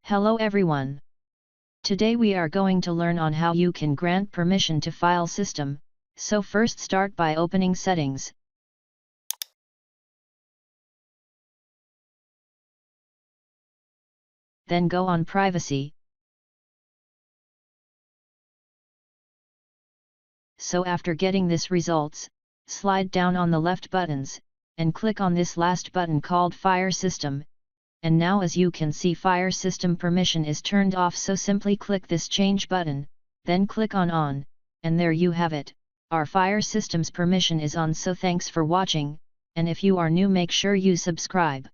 Hello everyone. Today we are going to learn on how you can grant permission to file system, so first start by opening settings. Then go on privacy. So after getting this results, slide down on the left buttons, and click on this last button called Fire System, and now as you can see Fire System permission is turned off, so simply click this change button, then click on, and there you have it, our Fire System's permission is on. So thanks for watching, and if you are new make sure you subscribe.